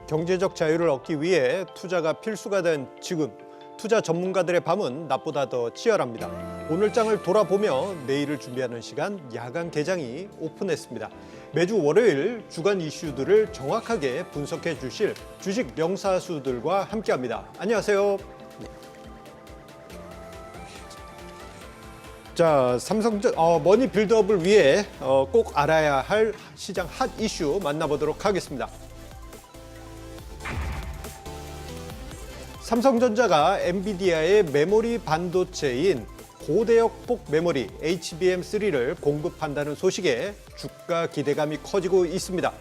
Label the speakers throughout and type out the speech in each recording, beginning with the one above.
Speaker 1: 경제적 자유를 얻기 위해 투자가 필수가 된 지금, 투자 전문가들의 밤은 낮보다 더 치열합니다. 오늘 장을 돌아보며 내일을 준비하는 시간, 야간 개장이 오픈했습니다. 매주 월요일 주간 이슈들을 정확하게 분석해 주실 주식 명사수들과 함께합니다. 안녕하세요. 자, 삼성전 머니 빌드업을 위해 꼭 알아야 할 시장 핫 이슈 만나보도록 하겠습니다. 삼성전자가 엔비디아의 메모리 반도체인 고대역폭 메모리 HBM3를 공급한다는 소식에 주가 기대감이 커지고 있습니다.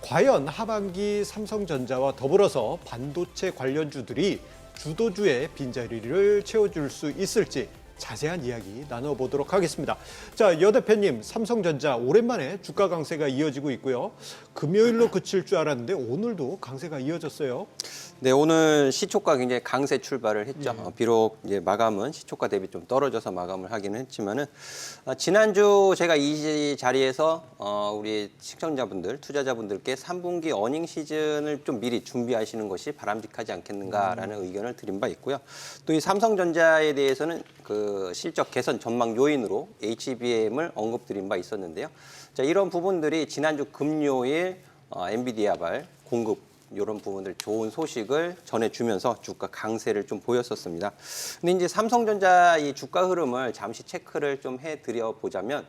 Speaker 1: 과연 하반기 삼성전자와 더불어서 반도체 관련주들이 주도주의 빈자리를 채워줄 수 있을지 자세한 이야기 나눠보도록 하겠습니다. 자, 여 대표님, 삼성전자 오랜만에 주가 강세가 이어지고 있고요. 금요일로 그칠 줄 알았는데 오늘도 강세가 이어졌어요.
Speaker 2: 네, 오늘 시초가 굉장히 강세 출발을 했죠. 비록 이제 마감은 시초가 대비 좀 떨어져서 마감을 하기는 했지만은 지난주 제가 이 자리에서 우리 시청자분들, 투자자분들께 3분기 어닝 시즌을 좀 미리 준비하시는 것이 바람직하지 않겠는가라는 의견을 드린 바 있고요. 또 이 삼성전자에 대해서는 그 실적 개선 전망 요인으로 HBM을 언급드린 바 있었는데요. 자, 이런 부분들이 지난주 금요일 엔비디아발 공급 이런 부분들 좋은 소식을 전해주면서 주가 강세를 좀 보였었습니다. 근데 이제 삼성전자 이 주가 흐름을 잠시 체크를 좀 해드려 보자면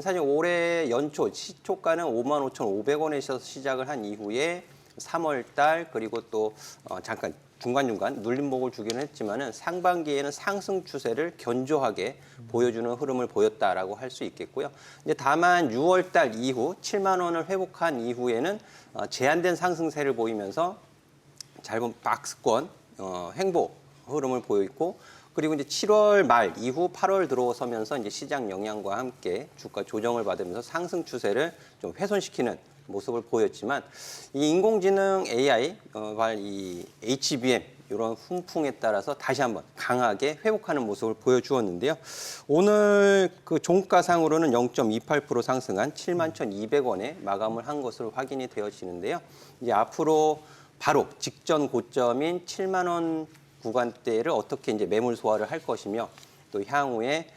Speaker 2: 사실 올해 연초 시초가는 55,500원에서 시작을 한 이후에 3월 달 그리고 또 잠깐 중간중간 눌림목을 주기는 했지만은 상반기에는 상승 추세를 견조하게 보여주는 흐름을 보였다라고 할 수 있겠고요. 이제 다만 6월 달 이후 7만 원을 회복한 이후에는 제한된 상승세를 보이면서 짧은 박스권 횡보 흐름을 보여있고 그리고 이제 7월 말 이후 8월 들어서면서 이제 시장 영향과 함께 주가 조정을 받으면서 상승 추세를 좀 훼손시키는 모습을 보였지만 이 인공지능 AI, 이 HBM 이런 훈풍에 따라서 다시 한번 강하게 회복하는 모습을 보여주었는데요. 오늘 그 종가상으로는 0.28% 상승한 71,200원에 마감을 한 것으로 확인이 되어지는데요. 이제 앞으로 바로 직전 고점인 7만 원 구간대를 어떻게 이제 매물 소화를 할 것이며 또 향후에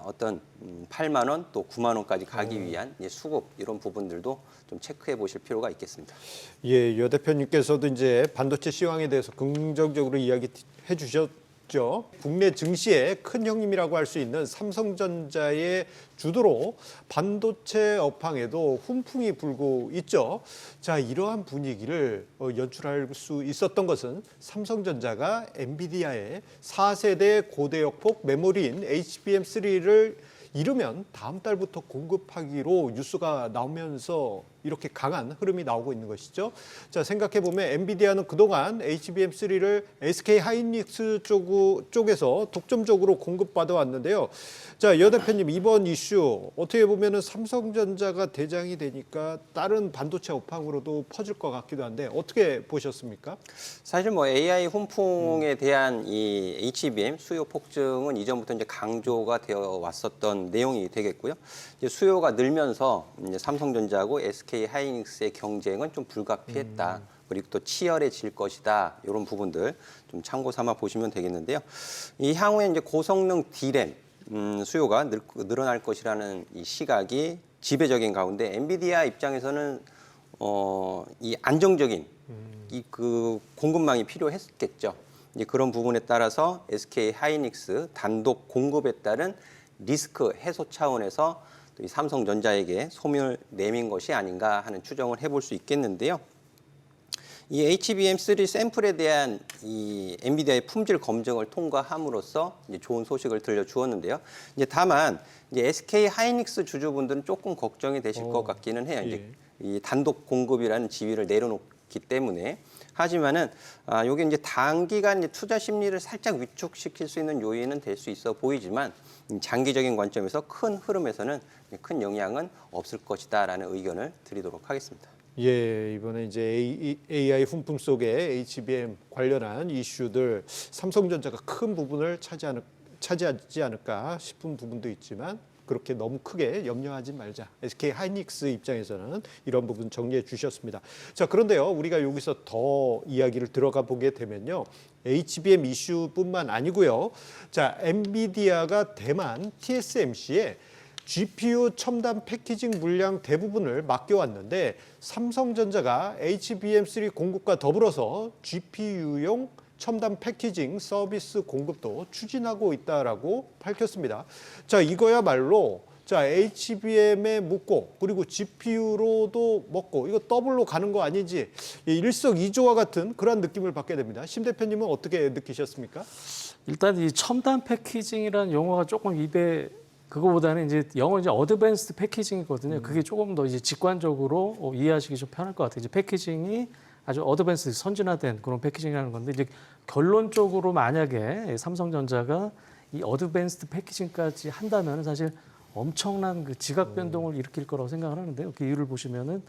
Speaker 2: 어떤 8만 원 또 9만 원까지 가기 위한 수급 이런 부분들도 좀 체크해 보실 필요가 있겠습니다.
Speaker 1: 예, 여 대표님께서도 이제 반도체 시황에 대해서 긍정적으로 이야기해 주셨죠. 국내 증시의 큰 형님이라고 할 수 있는 삼성전자의 주도로 반도체 업황에도 훈풍이 불고 있죠. 자, 이러한 분위기를 연출할 수 있었던 것은 삼성전자가 엔비디아의 4세대 고대역폭 메모리인 HBM3를 이르면 다음 달부터 공급하기로 뉴스가 나오면서 이렇게 강한 흐름이 나오고 있는 것이죠. 자, 생각해보면 엔비디아는 그동안 HBM3를 SK 하이닉스 쪽에서 독점적으로 공급받아 왔는데요. 자, 여 대표님, 이번 이슈 어떻게 보면 삼성전자가 대장이 되니까 다른 반도체 업황으로도 퍼질 것 같기도 한데 어떻게 보셨습니까?
Speaker 2: 사실 뭐 AI 훈풍에 대한 이 HBM 수요 폭증은 이전부터 이제 강조가 되어 왔었던 내용이 되겠고요. 이제 수요가 늘면서 이제 삼성전자하고 SK 하이닉스의 경쟁은 좀 불가피했다. 그리고 또 치열해질 것이다. 이런 부분들 좀 참고 삼아 보시면 되겠는데요. 이 향후에 이제 고성능 D램 수요가 늘어날 것이라는 이 시각이 지배적인 가운데 엔비디아 입장에서는 이 안정적인 이 그 공급망이 필요했겠죠. 이제 그런 부분에 따라서 SK 하이닉스 단독 공급에 따른 리스크 해소 차원에서 또 이 삼성전자에게 소명을 내민 것이 아닌가 하는 추정을 해볼 수 있겠는데요. 이 HBM3 샘플에 대한 이 엔비디아의 품질 검증을 통과함으로써 이제 좋은 소식을 들려주었는데요. 이제 다만 이제 SK 하이닉스 주주분들은 조금 걱정이 되실 것 같기는 해요.
Speaker 1: 예.
Speaker 2: 이제 이 단독 공급이라는 지위를 내려놓기 때문에. 하지만은 요게 이제 단기간 이제 투자 심리를 살짝 위축시킬 수 있는 요인은 될 수 있어 보이지만 장기적인 관점에서 큰 흐름에서는 큰 영향은 없을 것이다라는 의견을 드리도록 하겠습니다.
Speaker 1: 예, 이번에 이제 AI 훈풍 속에 HBM 관련한 이슈들 삼성전자가 큰 부분을 차지하지 않을까 싶은 부분도 있지만 그렇게 너무 크게 염려하지 말자. SK 하이닉스 입장에서는 이런 부분 정리해 주셨습니다. 자, 그런데요, 우리가 여기서 더 이야기를 들어가 보게 되면요, HBM 이슈뿐만 아니고요. 자, 엔비디아가 대만 TSMC에 GPU 첨단 패키징 물량 대부분을 맡겨왔는데 삼성전자가 HBM3 공급과 더불어서 GPU용 첨단 패키징 서비스 공급도 추진하고 있다라고 밝혔습니다. 자, 이거야말로 자, HBM에 묻고 그리고 GPU로도 먹고 이거 더블로 가는 거 아니지? 일석이조와 같은 그런 느낌을 받게 됩니다. 심 대표님은 어떻게 느끼셨습니까?
Speaker 3: 일단 이 첨단 패키징이라는 용어가 조금 입에 그거보다는 이제 영어 이제 어드밴스드 패키징이거든요. 그게 조금 더 이제 직관적으로 이해하시기 좀 편할 것 같아요. 이제 패키징이 아주 어드밴스드 선진화된 그런 패키징이라는 건데 이제 결론적으로 만약에 삼성전자가 이 어드밴스드 패키징까지 한다면 사실 엄청난 그 지각 변동을 일으킬 거라고 생각을 하는데요. 그 이유를 보시면은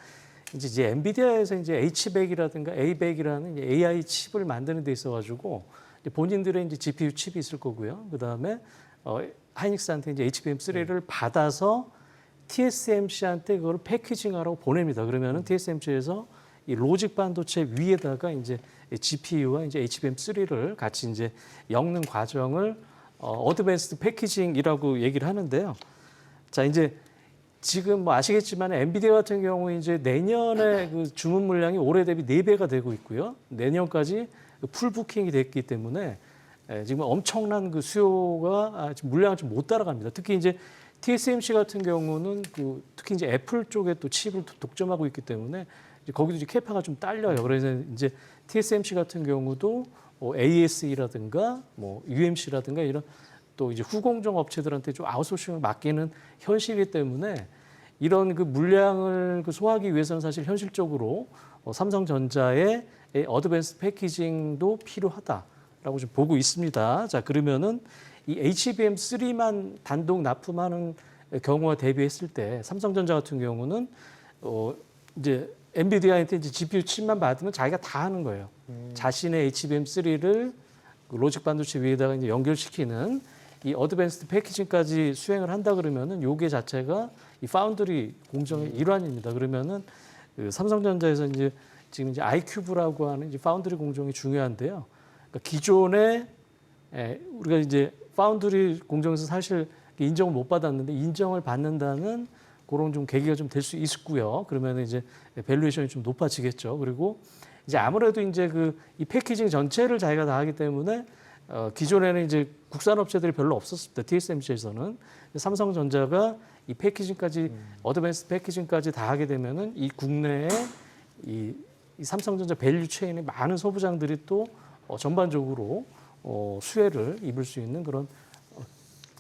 Speaker 3: 이제 엔비디아에서 이제 H100이라든가 A100이라는 AI 칩을 만드는 데 있어가지고 본인들의 이제 GPU 칩이 있을 거고요. 그 다음에 하이닉스한테 이제 HBM3를 받아서 TSMC한테 그걸 패키징하라고 보냅니다. 그러면은 TSMC에서 이 로직 반도체 위에다가 이제 GPU와 이제 HBM3를 같이 이제 엮는 과정을 어드밴스드 패키징이라고 얘기를 하는데요. 자, 이제 지금 뭐 아시겠지만 엔비디아 같은 경우 이제 내년에 그 주문 물량이 올해 대비 4배가 되고 있고요. 내년까지 풀 부킹이 됐기 때문에 지금 엄청난 그 수요가 지금 물량을 좀 못 따라갑니다. 특히 이제 TSMC 같은 경우는 그 특히 이제 애플 쪽에 또 칩을 독점하고 있기 때문에 이제 거기도 이제 캐파가 좀 딸려요. 그래서 이제 TSMC 같은 경우도 ASE라든가 뭐 UMC라든가 이런 또 이제 후공정 업체들한테 좀 아웃소싱을 맡기는 현실이기 때문에 이런 그 물량을 그 소화하기 위해서는 사실 현실적으로 삼성전자의 어드밴스 패키징도 필요하다라고 좀 보고 있습니다. 자, 그러면은 이 HBM3만 단독 납품하는 경우와 대비했을 때 삼성전자 같은 경우는 이제 엔비디아한테 이제 GPU 칩만 받으면 자기가 다 하는 거예요. 자신의 HBM3를 로직 반도체 위에다가 이제 연결시키는 이 어드밴스드 패키징까지 수행을 한다 그러면은 요게 자체가 이 파운드리 공정의 일환입니다. 그러면은 그 삼성전자에서 이제 지금 이제 아이큐브라고 하는 이제 파운드리 공정이 중요한데요. 그러니까 기존에 우리가 이제 파운드리 공정에서 사실 인정을 못 받았는데 인정을 받는다는 그런 좀 계기가 좀 될 수 있고요. 그러면 이제 밸류에이션이 좀 높아지겠죠. 그리고 이제 아무래도 이제 그 이 패키징 전체를 자기가 다 하기 때문에 기존에는 이제 국산 업체들이 별로 없었습니다. TSMC에서는 삼성전자가 이 패키징까지 어드밴스 패키징까지 다 하게 되면은 이 국내에 이 삼성전자 밸류 체인의 많은 소부장들이 또 전반적으로 수혜를 입을 수 있는 그런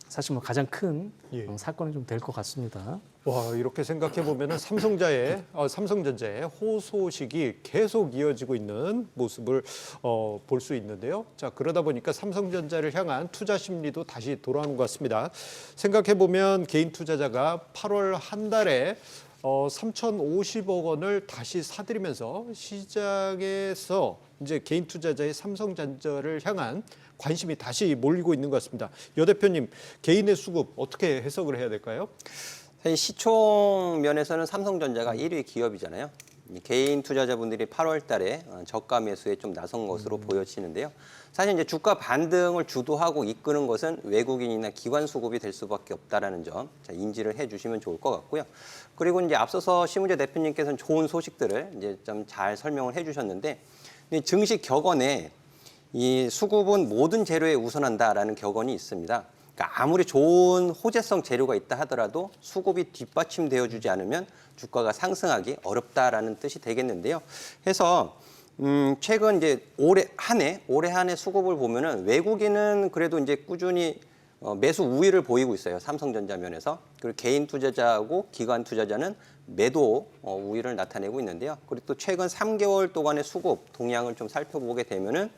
Speaker 3: 사실 뭐 가장 큰 사건이 좀 될 것 같습니다.
Speaker 1: 와, 이렇게 생각해 보면은 삼성전자의 호소식이 계속 이어지고 있는 모습을 볼 수 있는데요. 자, 그러다 보니까 삼성전자를 향한 투자 심리도 다시 돌아오는 것 같습니다. 생각해 보면 개인 투자자가 8월 한 달에 3,050억 원을 다시 사들이면서 시장에서 이제 개인 투자자의 삼성전자를 향한 관심이 다시 몰리고 있는 것 같습니다. 여 대표님, 개인의 수급 어떻게 해석을 해야 될까요?
Speaker 2: 사실 시총 면에서는 삼성전자가 1위 기업이잖아요. 개인 투자자분들이 8월 달에 저가 매수에 좀 나선 것으로 보여지는데요. 사실 이제 주가 반등을 주도하고 이끄는 것은 외국인이나 기관 수급이 될 수밖에 없다라는 점 인지를 해주시면 좋을 것 같고요. 그리고 이제 앞서서 심우재 대표님께서는 좋은 소식들을 이제 좀 잘 설명을 해주셨는데 증시 격언에 이 수급은 모든 재료에 우선한다라는 격언이 있습니다. 그러니까 아무리 좋은 호재성 재료가 있다 하더라도 수급이 뒷받침되어주지 않으면 주가가 상승하기 어렵다라는 뜻이 되겠는데요. 해서 최근 이제 올해 한 해 수급을 보면은 외국인은 그래도 이제 꾸준히 매수 우위를 보이고 있어요. 삼성전자 면에서. 그리고 개인 투자자하고 기관 투자자는 매도 우위를 나타내고 있는데요. 그리고 또 최근 3개월 동안의 수급 동향을 좀 살펴보게 되면은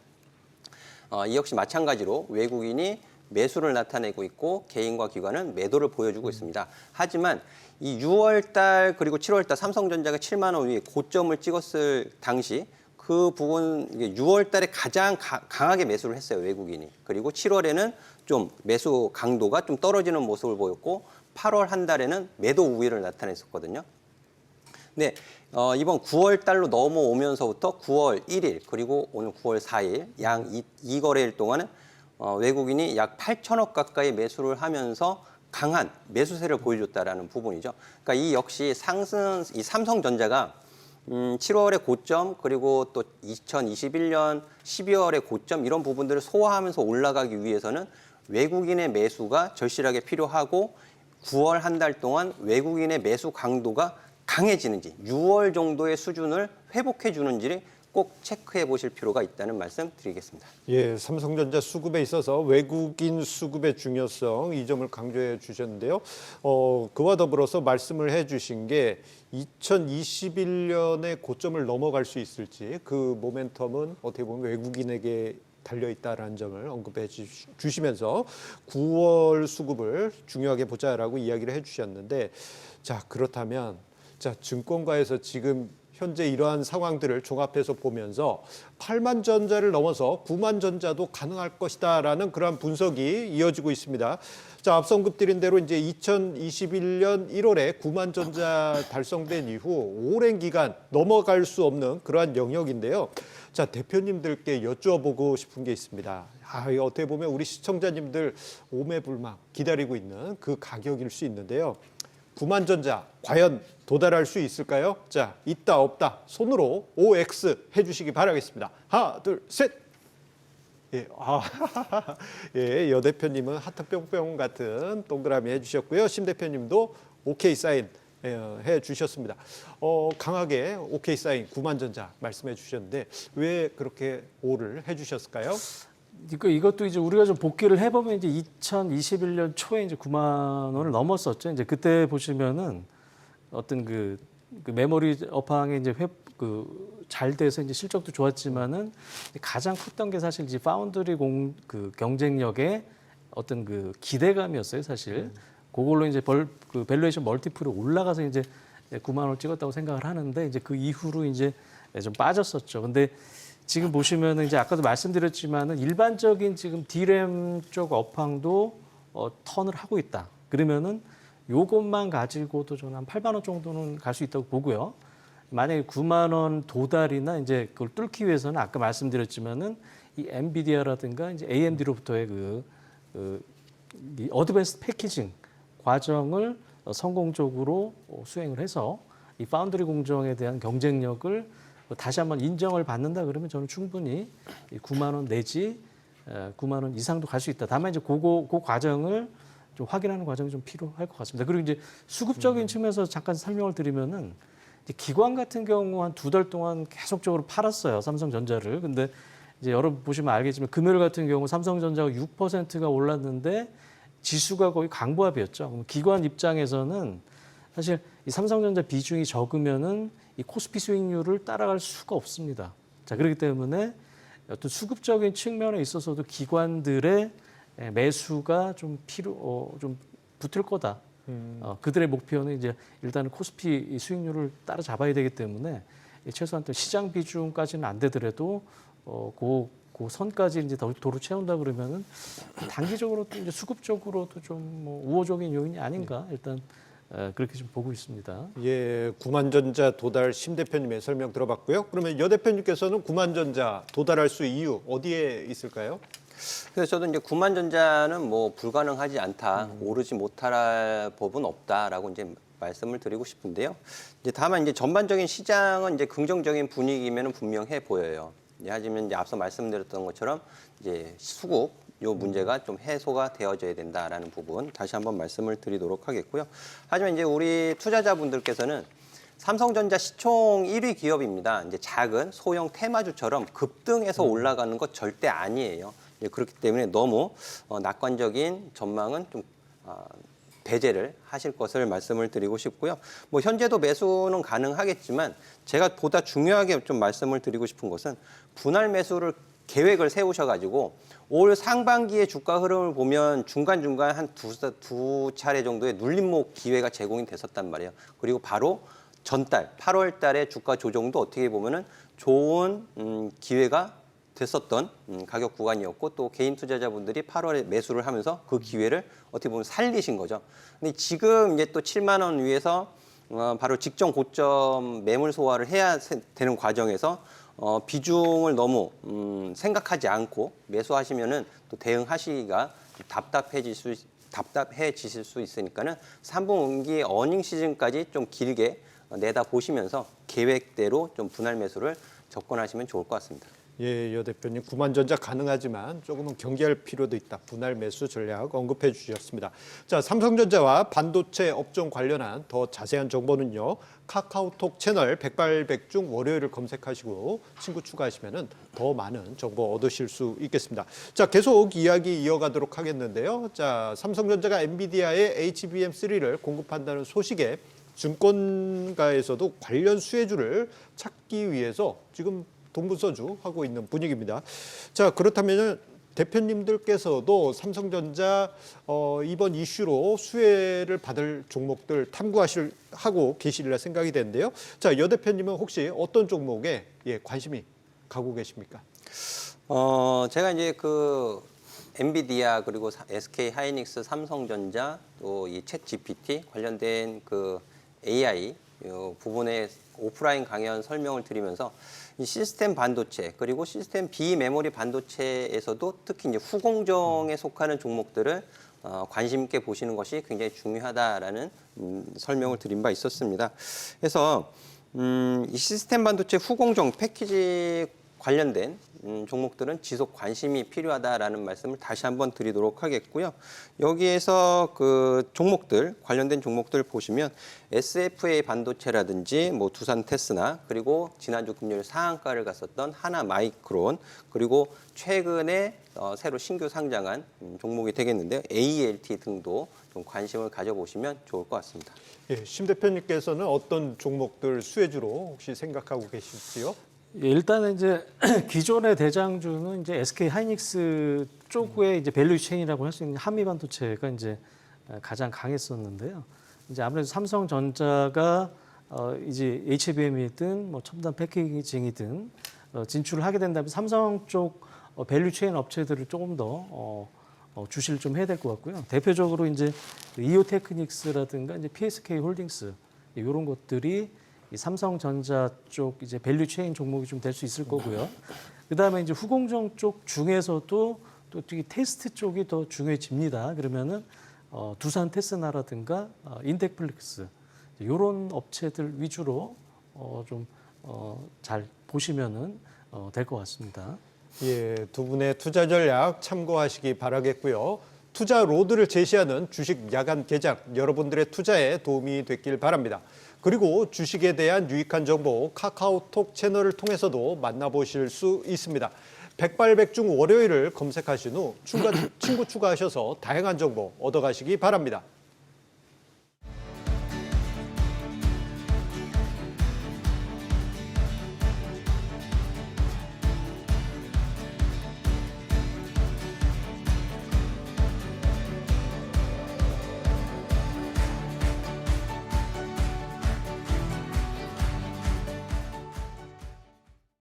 Speaker 2: 이 역시 마찬가지로 외국인이 매수를 나타내고 있고 개인과 기관은 매도를 보여주고 있습니다. 하지만 이 6월 달 그리고 7월 달 삼성전자가 7만 원 위에 고점을 찍었을 당시 그 부분 6월 달에 가장 강하게 매수를 했어요, 외국인이. 그리고 7월에는 좀 매수 강도가 좀 떨어지는 모습을 보였고 8월 한 달에는 매도 우위를 나타냈었거든요. 네, 이번 9월 달로 넘어오면서부터 9월 1일 그리고 오늘 9월 4일 양 2거래일 동안은 외국인이 약 8천억 가까이 매수를 하면서 강한 매수세를 보여줬다라는 부분이죠. 그러니까 이 역시 이 삼성전자가 7월의 고점 그리고 또 2021년 12월의 고점 이런 부분들을 소화하면서 올라가기 위해서는 외국인의 매수가 절실하게 필요하고 9월 한 달 동안 외국인의 매수 강도가 강해지는지 6월 정도의 수준을 회복해 주는지를 꼭 체크해 보실 필요가 있다는 말씀 드리겠습니다.
Speaker 1: 예, 삼성전자 수급에 있어서 외국인 수급의 중요성 이 점을 강조해 주셨는데요. 그와 더불어서 말씀을 해 주신 게 2021년의 고점을 넘어갈 수 있을지 그 모멘텀은 어떻게 보면 외국인에게 달려있다라는 점을 언급해 주시면서 9월 수급을 중요하게 보자라고 이야기를 해 주셨는데 자, 그렇다면 증권가에서 지금 현재 이러한 상황들을 종합해서 보면서 8만 전자를 넘어서 9만 전자도 가능할 것이다라는 그러한 분석이 이어지고 있습니다. 자, 앞서 언급드린 대로 이제 2021년 1월에 9만 전자 달성된 이후 오랜 기간 넘어갈 수 없는 그러한 영역인데요. 자, 대표님들께 여쭈어보고 싶은 게 있습니다. 어떻게 보면 우리 시청자님들 오매불망 기다리고 있는 그 가격일 수 있는데요. 9만 전자 과연 도달할 수 있을까요? 자, 있다 없다 손으로 OX 해주시기 바라겠습니다. 하나, 둘, 셋. 예, 예, 여 대표님은 하트 뿅뿅 같은 동그라미 해주셨고요. 심 대표님도 OK 사인 해주셨습니다. 강하게 OK 사인 9만 전자 말씀해 주셨는데 왜 그렇게 O를 해주셨을까요?
Speaker 3: 이것도 이제 우리가 좀 복귀를 해보면 이제 2021년 초에 이제 9만 원을 넘었었죠. 이제 그때 보시면은 어떤 그 메모리 업황이 이제 잘 돼서 이제 실적도 좋았지만은 가장 컸던 게 사실 이제 파운드리 경쟁력의 어떤 그 기대감이었어요, 사실. 그걸로 이제 밸류에이션 멀티플이 올라가서 이제 9만 원을 찍었다고 생각을 하는데 이제 그 이후로 이제 좀 빠졌었죠. 근데 지금 보시면은 이제 아까도 말씀드렸지만은 일반적인 지금 D램 쪽 업황도 턴을 하고 있다. 그러면은 요것만 가지고도 저는 한 8만 원 정도는 갈 수 있다고 보고요. 만약에 9만 원 도달이나 이제 그걸 뚫기 위해서는 아까 말씀드렸지만은 이 엔비디아라든가 이제 AMD로부터의 이 어드밴스 패키징 과정을 성공적으로 수행을 해서 이 파운드리 공정에 대한 경쟁력을 다시 한번 인정을 받는다 그러면 저는 충분히 9만 원 내지 9만 원 이상도 갈 수 있다. 다만 이제 그 과정을 좀 확인하는 과정이 좀 필요할 것 같습니다. 그리고 이제 수급적인 측면에서 잠깐 설명을 드리면은 이제 기관 같은 경우 한 2달 동안 계속적으로 팔았어요. 삼성전자를. 근데 이제 여러분 보시면 알겠지만 금요일 같은 경우 삼성전자가 6%가 올랐는데 지수가 거의 강보합이었죠. 그럼 기관 입장에서는 사실 이 삼성전자 비중이 적으면은 이 코스피 수익률을 따라갈 수가 없습니다. 자, 그렇기 때문에 어떤 수급적인 측면에 있어서도 기관들의 매수가 좀 좀 붙을 거다. 그들의 목표는 이제 일단은 코스피 수익률을 따라잡아야 되기 때문에 최소한 또 시장 비중까지는 안 되더라도 그 선까지 이제 도로 채운다 그러면은 단기적으로 또 이제 수급적으로도 좀 뭐 우호적인 요인이 아닌가 일단 그렇게 좀 보고 있습니다.
Speaker 1: 예, 9만 전자 도달 심 대표님의 설명 들어봤고요. 그러면 여 대표님께서는 9만 전자 도달할 수 이유 어디에 있을까요?
Speaker 2: 그래서 저도 이제 9만 전자는 뭐 불가능하지 않다, 오르지 못할 법은 없다라고 이제 말씀을 드리고 싶은데요. 이제 다만 이제 전반적인 시장은 이제 긍정적인 분위기면은 분명해 보여요. 하지만 이제 앞서 말씀드렸던 것처럼 이제 수급 요 문제가 좀 해소가 되어져야 된다라는 부분 다시 한번 말씀을 드리도록 하겠고요. 하지만 이제 우리 투자자분들께서는 삼성전자 시총 1위 기업입니다. 이제 작은 소형 테마주처럼 급등해서 올라가는 것 절대 아니에요. 그렇기 때문에 너무 낙관적인 전망은 좀 배제를 하실 것을 말씀을 드리고 싶고요. 뭐 현재도 매수는 가능하겠지만 제가 보다 중요하게 좀 말씀을 드리고 싶은 것은 분할 매수를 계획을 세우셔가지고 올 상반기의 주가 흐름을 보면 중간중간 한 두 차례 정도의 눌림목 기회가 제공이 됐었단 말이에요. 그리고 바로 전달 8월 달에 주가 조정도 어떻게 보면은 좋은 기회가 됐었던 가격 구간이었고 또 개인 투자자분들이 8월에 매수를 하면서 그 기회를 어떻게 보면 살리신 거죠. 근데 지금 이제 또 7만 원 위에서 바로 직전 고점 매물 소화를 해야 되는 과정에서 비중을 너무 생각하지 않고 매수하시면은 또 대응하시기가 답답해지실 수 있으니까는 3분기 어닝 시즌까지 좀 길게 내다 보시면서 계획대로 좀 분할 매수를 접근하시면 좋을 것 같습니다.
Speaker 1: 예, 여 대표님 구만전자 가능하지만 조금은 경계할 필요도 있다. 분할 매수 전략 언급해 주셨습니다. 자, 삼성전자와 반도체 업종 관련한 더 자세한 정보는요. 카카오톡 채널 백발백중 월요일을 검색하시고 친구 추가하시면은 더 많은 정보 얻으실 수 있겠습니다. 자, 계속 이야기 이어가도록 하겠는데요. 자, 삼성전자가 엔비디아의 HBM3를 공급한다는 소식에 증권가에서도 관련 수혜주를 찾기 위해서 지금 동분서주하고 있는 분위기입니다. 자, 그렇다면 대표님들께서도 삼성전자 이번 이슈로 수혜를 받을 종목들 탐구하고 계시리라 생각이 되는데요. 자, 여 대표님은 혹시 어떤 종목에 관심이 가고 계십니까?
Speaker 2: 제가 이제 그 엔비디아 그리고 SK 하이닉스, 삼성전자 또 이 챗 GPT 관련된 그 AI 부분에 오프라인 강연 설명을 드리면서 이 시스템 반도체 그리고 시스템 비메모리 반도체에서도 특히 이제 후공정에 속하는 종목들을 관심 있게 보시는 것이 굉장히 중요하다라는 설명을 드린 바 있었습니다. 그래서 이 시스템 반도체 후공정 패키지 관련된 종목들은 지속 관심이 필요하다라는 말씀을 다시 한번 드리도록 하겠고요. 여기에서 그 종목들 관련된 종목들 보시면 SFA 반도체라든지 뭐 두산 테스나 그리고 지난주 금요일 상한가를 갔었던 하나 마이크론 그리고 최근에 새로 신규 상장한 종목이 되겠는데요. ALT 등도 좀 관심을 가져보시면 좋을 것 같습니다.
Speaker 1: 예, 심 대표님께서는 어떤 종목들 수혜주로 혹시 생각하고 계실지요?
Speaker 3: 예, 일단은 이제 기존의 대장주는 이제 SK 하이닉스 쪽의 이제 밸류 체인이라고 할 수 있는 한미 반도체가 이제 가장 강했었는데요. 이제 아무래도 삼성전자가 이제 HBM이든 뭐 첨단 패키징이든 진출을 하게 된다면 삼성 쪽 밸류 체인 업체들을 조금 더 주시를 좀 해야 될 것 같고요. 대표적으로 이제 이오테크닉스라든가 이제 PSK 홀딩스 이런 것들이 이 삼성전자 쪽 이제 밸류 체인 종목이 좀 될 수 있을 거고요. 그다음에 이제 후공정 쪽 중에서도 또 이 테스트 쪽이 더 중요해집니다. 그러면은 두산 테스나라든가 인텍플릭스 이런 업체들 위주로 좀 잘 보시면은 될 것 같습니다.
Speaker 1: 예, 두 분의 투자 전략 참고하시기 바라겠고요. 투자 로드를 제시하는 주식 야간 개장 여러분들의 투자에 도움이 됐길 바랍니다. 그리고 주식에 대한 유익한 정보 카카오톡 채널을 통해서도 만나보실 수 있습니다. 백발백중 월요일을 검색하신 후 친구 추가하셔서 다양한 정보 얻어가시기 바랍니다.